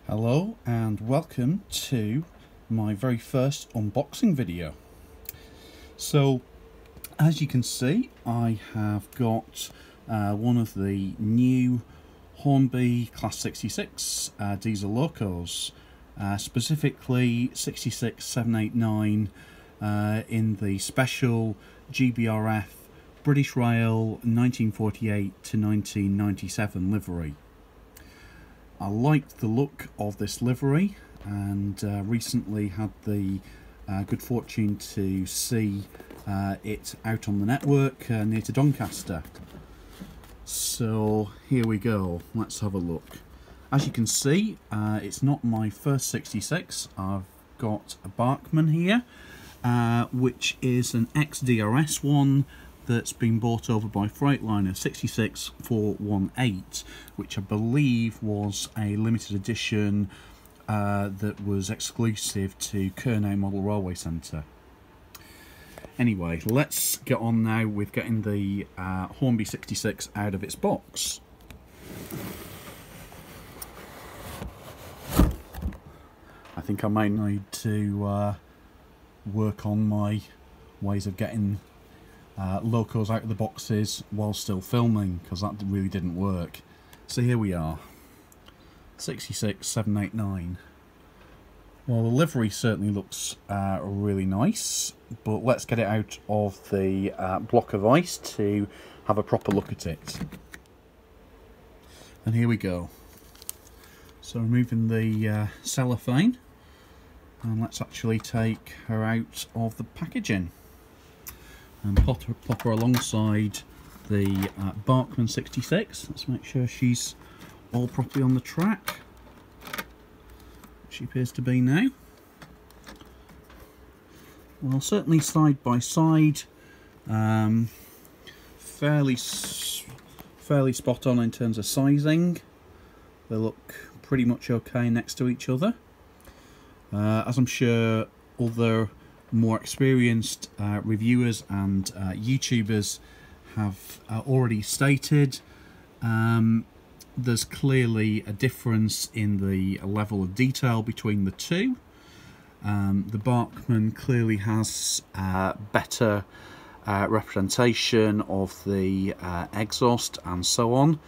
Hello and welcome to my very first unboxing video. So as you can see, I have got one of the new Hornby Class 66 diesel locos, specifically 66789 in the special GBRf British Rail 1948 to 1997 livery. I liked the look of this livery and recently had the good fortune to see it out on the network near to Doncaster. So here we go, let's have a look. As you can see, it's not my first 66. I've got a Bachmann here, which is an ex-DRS one that's been bought over by Freightliner, 66418, which I believe was a limited edition that was exclusive to Kernay Model Railway Centre. Anyway, let's get on now with getting the Hornby 66 out of its box. I think I might need to work on my ways of getting locos out of the boxes while still filming, because that really didn't work. So here we are, 66789. Well, the livery certainly looks really nice, but let's get it out of the block of ice to have a proper look at it. And here we go. So removing the cellophane, and let's actually take her out of the packaging and pop her alongside the Bachmann 66. Let's make sure she's all properly on the track. She appears to be now. Well, certainly side by side, fairly spot on in terms of sizing. They look pretty much okay next to each other. As I'm sure other more experienced reviewers and YouTubers have already stated, there's clearly a difference in the level of detail between the two. The Bachmann clearly has better representation of the exhaust and so on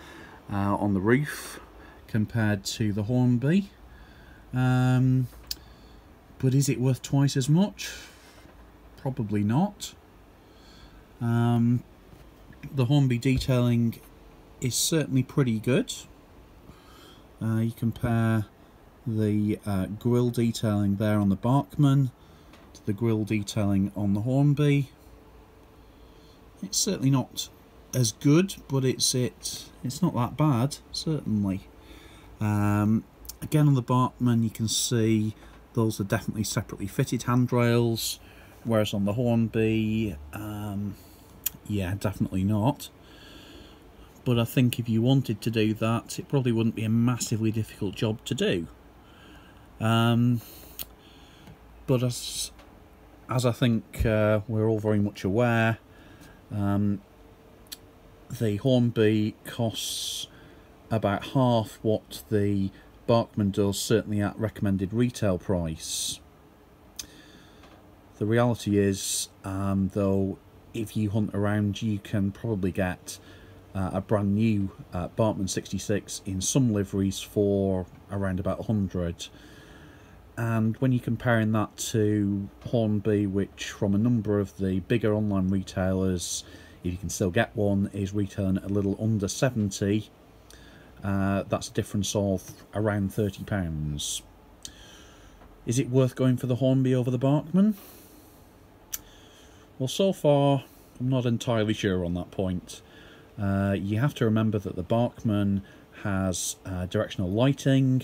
the roof compared to the Hornby. But is it worth twice as much? Probably not. The Hornby detailing is certainly pretty good. You compare the grille detailing there on the Bachmann to the grille detailing on the Hornby. It's certainly not as good, but it's not that bad, certainly. Again, on the Bachmann you can see those are definitely separately fitted handrails, whereas on the Hornby, yeah, definitely not. But I think if you wanted to do that, it probably wouldn't be a massively difficult job to do. But as I think we're all very much aware, the Hornby costs about half what the Bachmann does, certainly at recommended retail price. The reality is, though, if you hunt around, you can probably get a brand new Bachmann 66 in some liveries for around about 100. And when you're comparing that to Hornby, which from a number of the bigger online retailers, if you can still get one, is retailing at a little under 70, that's a difference of around £30. Is it worth going for the Hornby over the Bachmann? Well, so far I'm not entirely sure on that point. You have to remember that the Bachmann has directional lighting,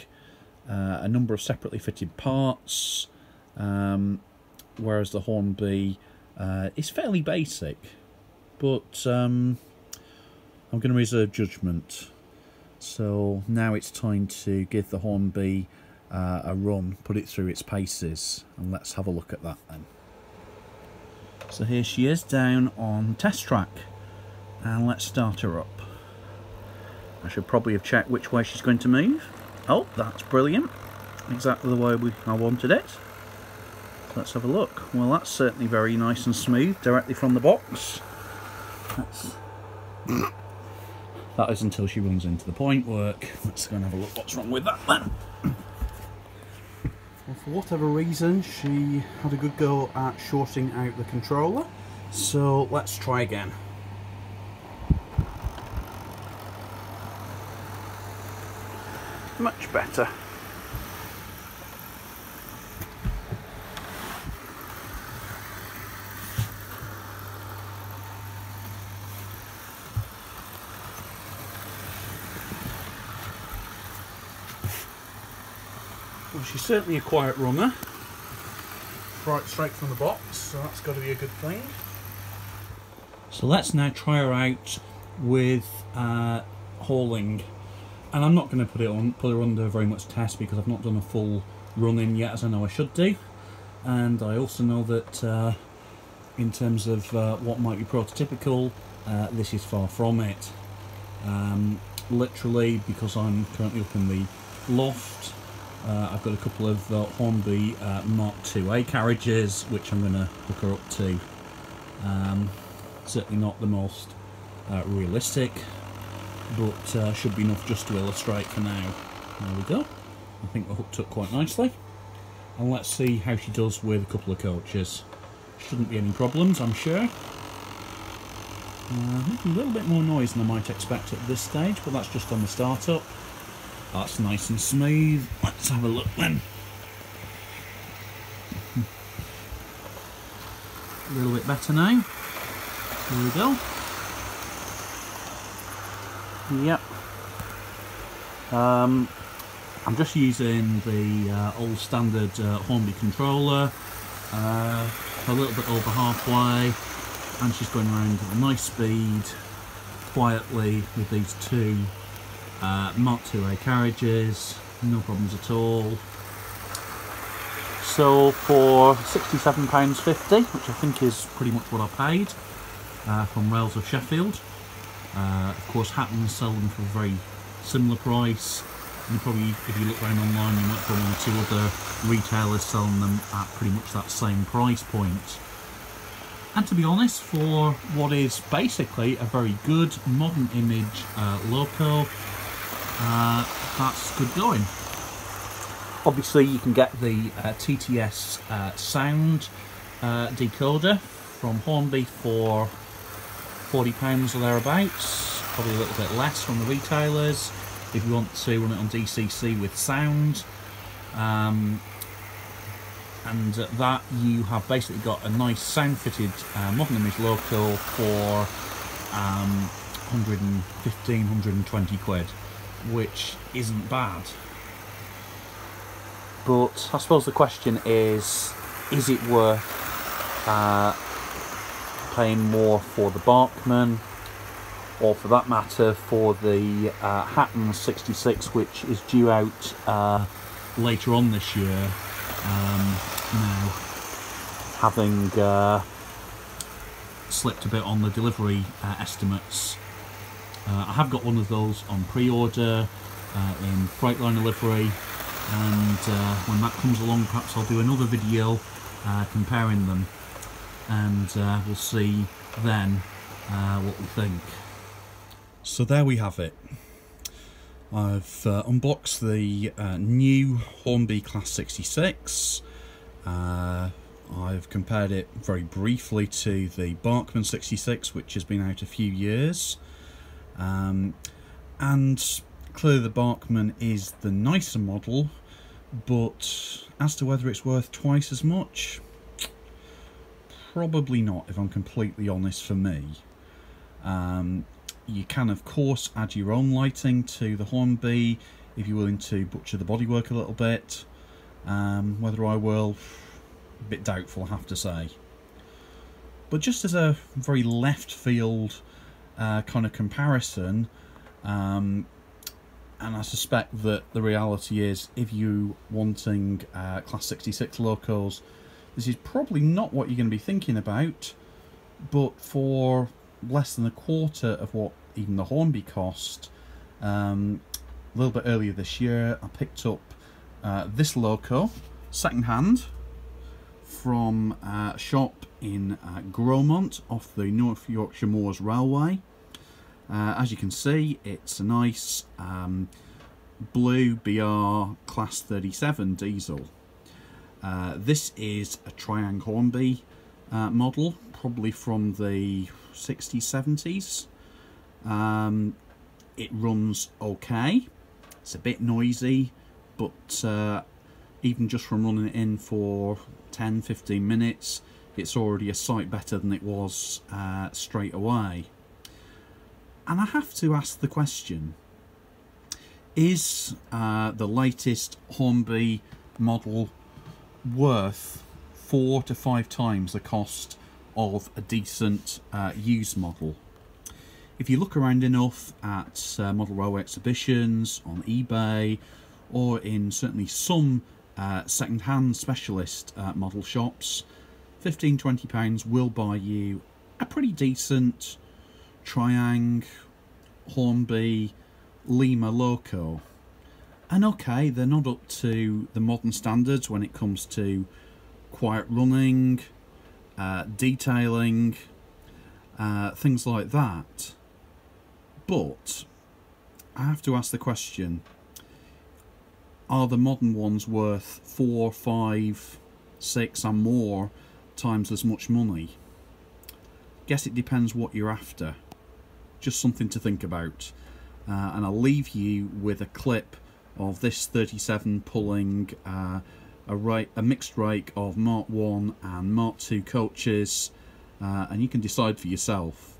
a number of separately fitted parts, whereas the Hornby is fairly basic. But I'm going to reserve judgment. So now it's time to give the Hornby a run, put it through its paces, and let's have a look at that then. So here she is down on test track, and let's start her up. I should probably have checked which way she's going to move. Oh, that's brilliant. exactly the way I wanted it. Let's have a look. Well, that's certainly very nice and smooth directly from the box. That is until she runs into the point work. Let's go and have a look what's wrong with that then. Well, for whatever reason, she had a good go at shorting out the controller. So let's try again. Much better. Well, she's certainly a quiet runner. Right, straight from the box, so that's got to be a good thing. So let's now try her out with hauling, and I'm not going to put her under very much test because I've not done a full run-in yet, as I know I should do, and I also know that in terms of what might be prototypical, this is far from it. Literally, because I'm currently up in the loft, I've got a couple of Hornby Mark IIA carriages which I'm going to hook her up to. Certainly not the most realistic, but should be enough just to illustrate for now. There we go. I think we're hooked up quite nicely. And let's see how she does with a couple of coaches. Shouldn't be any problems, I'm sure. Making a little bit more noise than I might expect at this stage, but that's just on the start-up. That's nice and smooth. Let's have a look then. A little bit better now. Here we go. Yep. I'm just using the old standard Hornby controller. A little bit over halfway, and she's going around at a nice speed, quietly, with these two Mark IIA carriages, no problems at all. So for £67.50, which I think is pretty much what I paid from Rails of Sheffield. Of course, Hatton sell them for a very similar price. And probably, if you look around online, you might find one or two other retailers selling them at pretty much that same price point. And to be honest, for what is basically a very good modern image loco, that's good going. Obviously, you can get the TTS sound decoder from Hornby for £40 or thereabouts, probably a little bit less from the retailers if you want to run it on DCC with sound. And that you have basically got a nice sound fitted modern image loco for 115, 120 quid, which isn't bad. But I suppose the question is it worth paying more for the Bachmann, or for that matter for the Hatton 66, which is due out later on this year, now having slipped a bit on the delivery estimates. I have got one of those on pre-order in Freightliner livery, and when that comes along, perhaps I'll do another video comparing them, and we'll see then what we think. So there we have it. I've unboxed the new Hornby Class 66. I've compared it very briefly to the Bachmann 66, which has been out a few years. And clearly the Bachmann is the nicer model, but as to whether it's worth twice as much, probably not, if I'm completely honest, for me. You can of course add your own lighting to the Hornby if you're willing to butcher the bodywork a little bit. Whether I will, a bit doubtful, I have to say. But just as a very left field kind of comparison, and I suspect that the reality is, if you wanting Class 66 locos, this is probably not what you're going to be thinking about, but for less than a quarter of what even the Hornby cost, a little bit earlier this year I picked up this loco, second hand, from a shop in Gromont off the North Yorkshire Moors Railway. As you can see, it's a nice blue BR Class 37 diesel. This is a Triang Hornby model, probably from the 60s, 70s. It runs okay. It's a bit noisy, but even just from running it in for 10-15 minutes, it's already a sight better than it was straight away. And I have to ask the question, is the latest Hornby model worth 4 to 5 times the cost of a decent used model? If you look around enough at model railway exhibitions, on eBay, or in certainly some second-hand specialist model shops, £15–20 will buy you a pretty decent Triang Hornby Lima loco. And okay, they're not up to the modern standards when it comes to quiet running, detailing, things like that. But I have to ask the question, are the modern ones worth 4, 5, 6 and more times as much money? Guess it depends what you're after. Just something to think about. And I'll leave you with a clip of this 37 pulling a mixed rake of Mark 1 and Mark 2 coaches, and you can decide for yourself.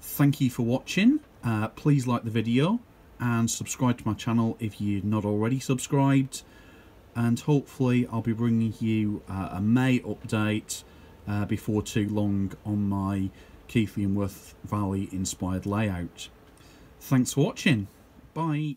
Thank you for watching. Please like the video and subscribe to my channel if you're not already subscribed, and hopefully I'll be bringing you a May update before too long on my Keighley and Worth Valley inspired layout. Thanks for watching. Bye.